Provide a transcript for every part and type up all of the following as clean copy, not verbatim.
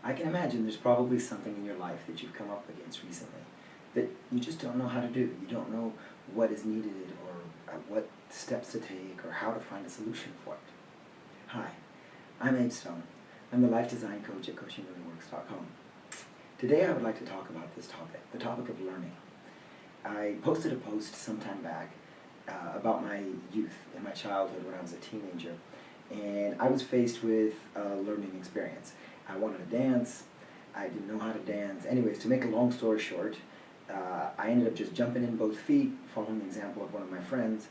I can imagine there's probably something in your life that you've come up against recently that you just don't know how to do. You don't know what is needed or what steps to take or how to find a solution for it. Hi, I'm Abe Stone. I'm the life design coach at coachingreallyworks.com. Today I would like to talk about this topic, the topic of learning. I posted a post some time back about my youth and my childhood when I was a teenager, and I was faced with a learning experience. I wanted to dance. I didn't know how to dance. Anyways, to make a long story short, I ended up just jumping in both feet, following the example of one of my friends,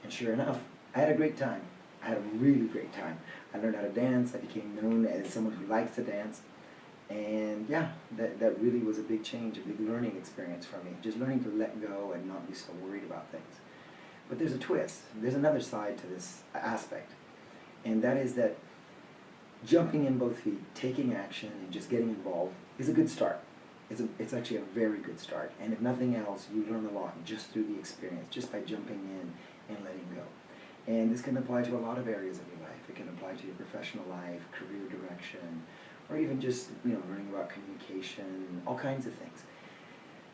and sure enough, I had a great time. I had a really great time. I learned how to dance. I became known as someone who likes to dance. And yeah, that really was a big change, a big learning experience for me. Just learning to let go and not be so worried about things. But there's a twist. There's another side to this aspect. And that is that jumping in both feet, taking action, and just getting involved is a good start. It's actually a very good start. And if nothing else, you learn a lot just through the experience, just by jumping in and letting go. And this can apply to a lot of areas of your life. It can apply to your professional life, career direction, or even just learning about communication, all kinds of things.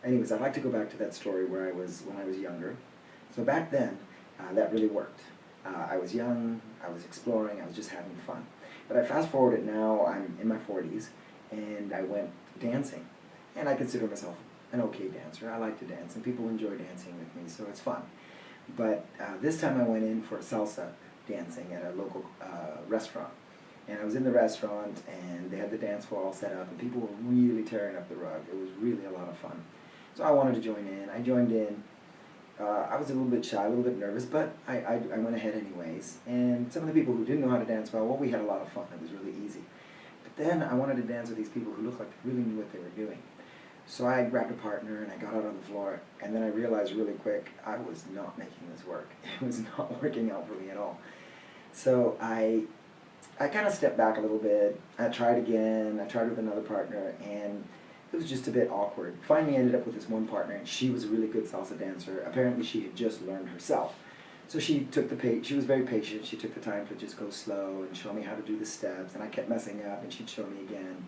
Anyways, I'd like to go back to that story when I was younger. So back then, that really worked. I was young, I was exploring, I was just having fun. But I fast forward it now, I'm in my 40s, and I went dancing. And I consider myself an okay dancer. I like to dance, and people enjoy dancing with me, so it's fun. But this time I went in for salsa dancing at a local restaurant. And I was in the restaurant, and they had the dance floor all set up, and people were really tearing up the rug. It was really a lot of fun. So I wanted to join in. I joined in. I was a little bit shy, a little bit nervous, but I went ahead anyways. And some of the people who didn't know how to dance well, we had a lot of fun. It was really easy. But then I wanted to dance with these people who looked like they really knew what they were doing. So I grabbed a partner, and I got out on the floor, and then I realized really quick I was not making this work. It was not working out for me at all. So I kind of stepped back a little bit. I tried again. I tried with another partner, and it was just a bit awkward. Finally, I ended up with this one partner, and she was a really good salsa dancer. Apparently, she had just learned herself. So she was very patient. She took the time to just go slow and show me how to do the steps, and I kept messing up, and she'd show me again.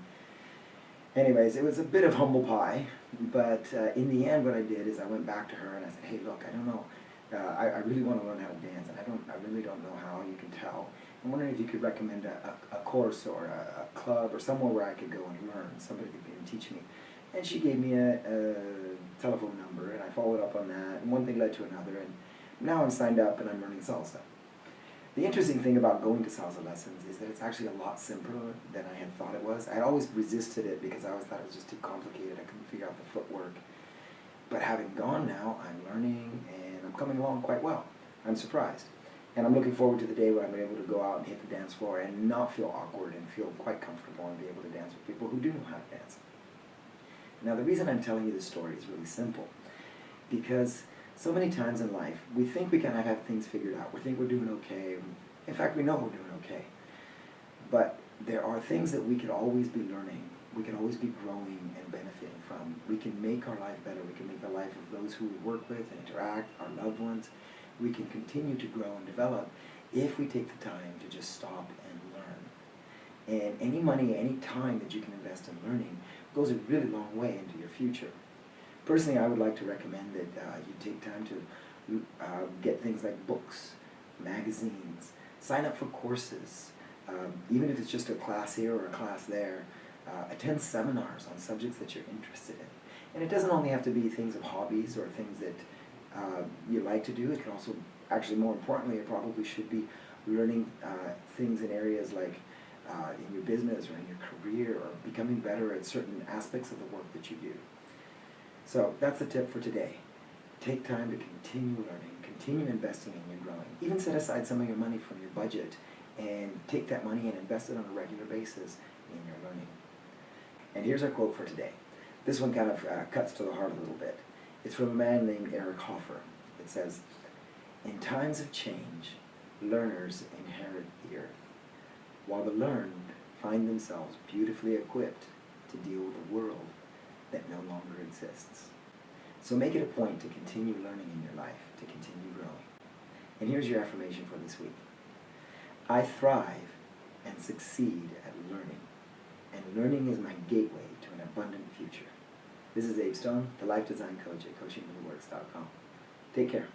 Anyways, it was a bit of humble pie, but in the end, what I did is I went back to her and I said, "Hey, look, I don't know. I really want to learn how to dance, and I really don't know how. You can tell. I'm wondering if you could recommend a course or a club or somewhere where I could go and learn. Somebody could maybe teach me." And she gave me a telephone number, and I followed up on that, and one thing led to another, and now I'm signed up and I'm learning salsa. The interesting thing about going to salsa lessons is that it's actually a lot simpler than I had thought it was. I had always resisted it because I always thought it was just too complicated. I couldn't figure out the footwork. But having gone now, I'm learning, and I'm coming along quite well. I'm surprised. And I'm looking forward to the day when I'm able to go out and hit the dance floor and not feel awkward and feel quite comfortable and be able to dance with people who do know how to dance. Now, the reason I'm telling you this story is really simple. Because so many times in life, we think we kind of have things figured out. We think we're doing okay. In fact, we know we're doing okay. But there are things that we could always be learning. We can always be growing and benefiting from. We can make our life better. We can make the life of those who we work with and interact, our loved ones. We can continue to grow and develop if we take the time to just stop and learn. And any money, any time that you can invest in learning goes a really long way into your future. Personally, I would like to recommend that you take time to get things like books, magazines, sign up for courses, even if it's just a class here or a class there. Attend seminars on subjects that you're interested in. And it doesn't only have to be things of hobbies or things that you like to do. It can also, actually more importantly, it probably should be learning things in areas like in your business or in your career, or becoming better at certain aspects of the work that you do. So that's the tip for today. Take time to continue learning, continue investing in your growing. Even set aside some of your money from your budget and take that money and invest it on a regular basis in your learning. And here's our quote for today. This one kind of cuts to the heart a little bit. It's from a man named Hoffer. It says, "In times of change, learners inherit the earth, while the learned find themselves beautifully equipped to deal with a world that no longer exists." So make it a point to continue learning in your life, to continue growing. And here's your affirmation for this week. I thrive and succeed at learning and Learning is my gateway to an abundant future. This is Abe Stone, the Life Design Coach at coachingfortheworks.com. Take care.